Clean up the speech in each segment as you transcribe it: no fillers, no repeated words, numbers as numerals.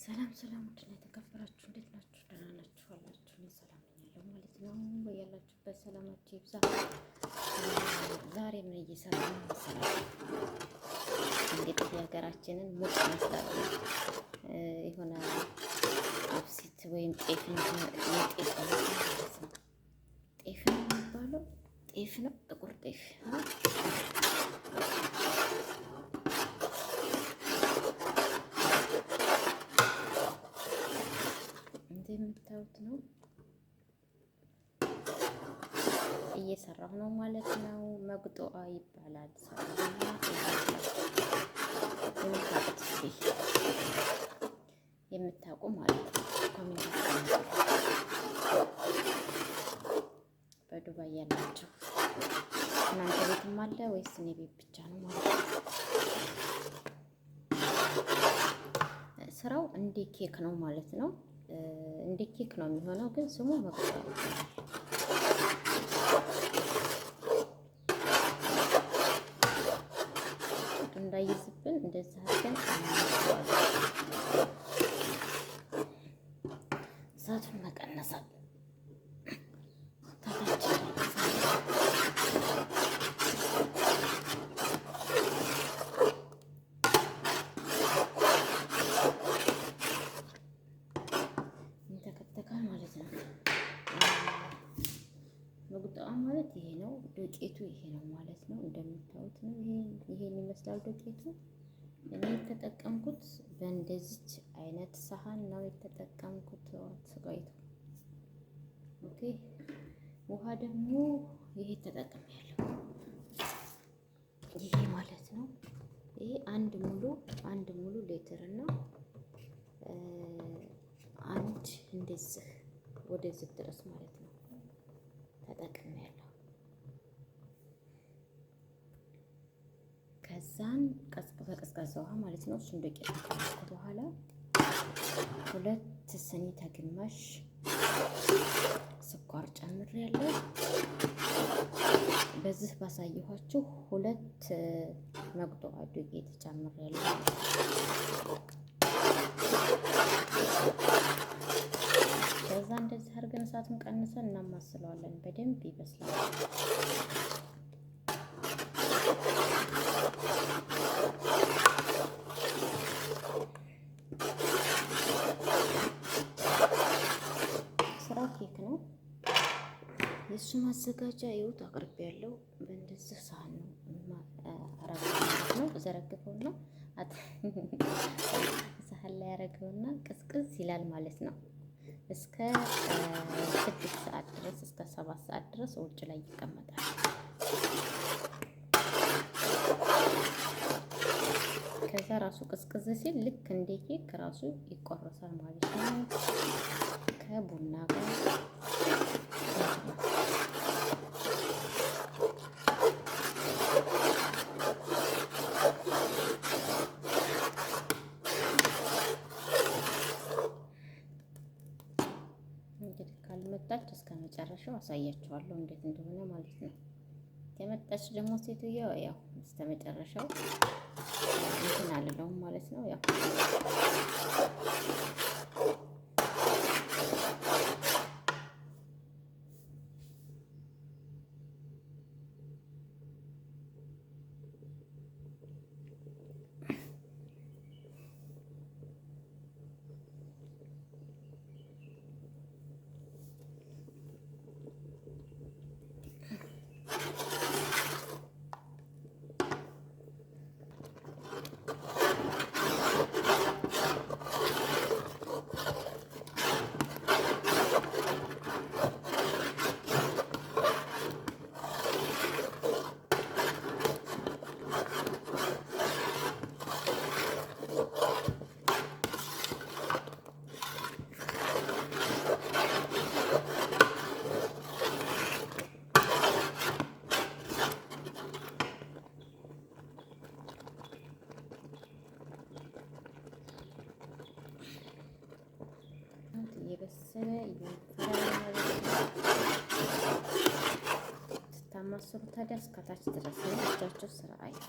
ሰላም ሰላም፣ ውድና የተከበራችሁ እንዴት ናችሁ? ደህና ናችሁ አላችሁ? እኔ ሰላም ነኝ ያለው ማለት ነው። በያላችሁበት ሰላማችሁ ይብዛ። ዛሬ ምን እየሰራን ነው መሰላችሁ? እንግዲህ የሀገራችንን ሙቅ መስራት የሆነ አብሲት ወይም ጤፍ የጤፍ ማለት ነው። ጤፍ ነው የሚባለው። ጤፍ ነው፣ ጥቁር ጤፍ የምታዩት ነው። እየሰራሁ ነው ማለት ነው። መግጦአ ይባላል። የምታውቁ ማለት ነው። በዱባይ ያላቸው እናንተ ቤትም አለ ወይስ እኔ ቤት ብቻ ነው ማለት ነው? ስራው እንደ ኬክ ነው ማለት ነው። እንደ ኬክ ነው የሚሆነው፣ ግን ስሙ መግጦአ ይባላል። እንዳይዝብን እንደዛ አድርገን እሳቱን መቀነስ አለ። ማለት ነው። መግጦአ ማለት ይሄ ነው። ዱቄቱ ይሄ ነው ማለት ነው። እንደምታዩት ነው። ይሄን ይመስላል ዱቄቱ። እኔ የተጠቀምኩት በእንደዚች አይነት ሰሃን ነው የተጠቀምኩት። ስጋይቱ ኦኬ። ውሃ ደግሞ ይሄ ተጠቅሜያለሁ። ይሄ ማለት ነው። ይሄ አንድ ሙሉ ሊትር እና አንድ እንደዚህ ወደዚህ ድረስ ማለት ነው ተጠቅሜያለሁ። ከዛን በቀዝቃዛ ውሃ ማለት ነው። እሱን ዱቄት ከጨመርኩት በኋላ 2 ስኒ ተግማሽ ስኳር ጨምሬያለሁ። በዚህ ባሳየኋችሁ 2 መግጦአ ዱቄት ጨምሬያለሁ። ከዛ እንደዚህ አድርገን እሳቱን ቀንሰን እናማስለዋለን። በደንብ ይበስላል። ስራው ኬክ ነው። የእሱ ማዘጋጃ ይኸውት አቅርቤያለሁ። በእንደዚህ ሳህን ነው ነው ዘረግፈውና ሳህን ላይ ያደረገውና ቅዝቅዝ ይላል ማለት ነው። እስከ 6 ሰዓት ድረስ እስከ 7 ሰዓት ድረስ ውጭ ላይ ይቀመጣል። ከዛ ራሱ ቅዝቅዝ ሲል ልክ እንደ ኬክ ራሱ ይቆረሳል ማለት ነው። ከቡና ጋር እንግዲህ ካልመጣች እስከ መጨረሻው አሳያችኋለሁ እንዴት እንደሆነ ማለት ነው። ከመጣች ደግሞ ሴትዮዋ ያው እስከ መጨረሻው እንትን አልለውም ማለት ነው። ያው እየበሰለ ስታማስሉ ታዲያ እስከታች ድረስ ነው። እጃችሁ ስራ አይታ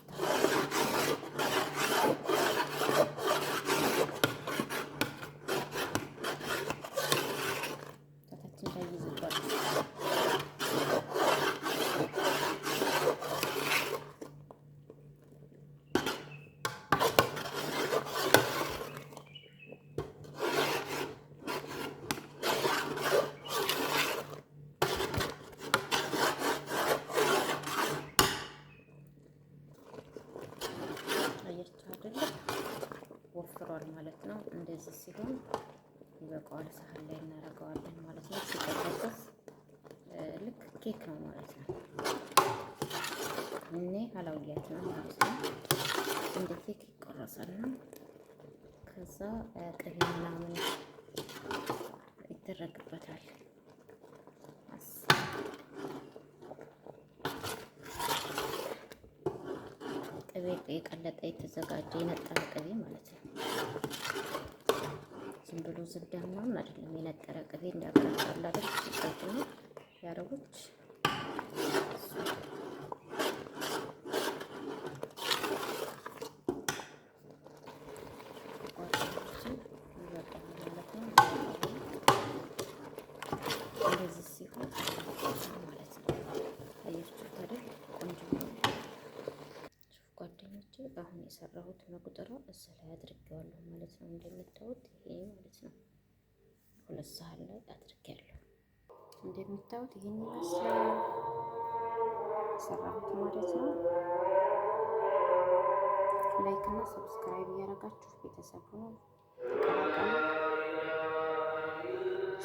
ማለት ነው። እንደዚህ ሲሆን ይበቃዋል። ሳህን ላይ እናደርገዋለን ማለት ነው። ሲቀዘቅዝ ልክ ኬክ ነው ማለት ነው። እኔ ሀላውያት ነው ማለት ነው። እንደ ኬክ ይቆረሳል ነው። ከዛ ቅቤ ምናምን ይደረግበታል። ቅቤ የቀለጠ የተዘጋጀ የነጠረ ቅቤ ማለት ነው። ዝም ብሎ ዝብዳ ምናምን አይደለም። የነጠረ ቅቤ እንዳቀረጣል አይደል? ሲቀጥ ነው ያረጉት። እንደዚህ ሲሆን ማለት ነው። አያችሁት አይደል? ቆንጆ ነው። ጓደኞቼ አሁን የሰራሁት መቁጠሯ እዚህ ላይ አድርጌዋለሁ ማለት ነው። እንደምታዩት ይሄ ማለት ነው 2 ሳህን ላይ አድርጌያለሁ። እንደምታዩት ይሄን ይመስላል የሰራሁት ማለት ነው። ላይክ እና ሰብስክራይብ እያደረጋችሁ ቤተሰብ ሁኑ፣ ተቀላቀሉ።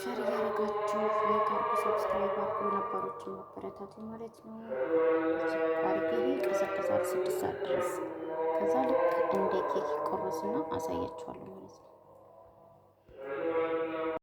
ሸር እያደረጋችሁ ላይክ አድርጉ፣ ሰብስክራይብ አድርጉ። ነባሮችን ማበረታቱ ማለት ነው። አርጌ ቀዘቅዟል 6 ሰዓት ድረስ። ከዛ ልክ እንደ ኬክ ቆረስና አሳያችኋለሁ ማለት ነው።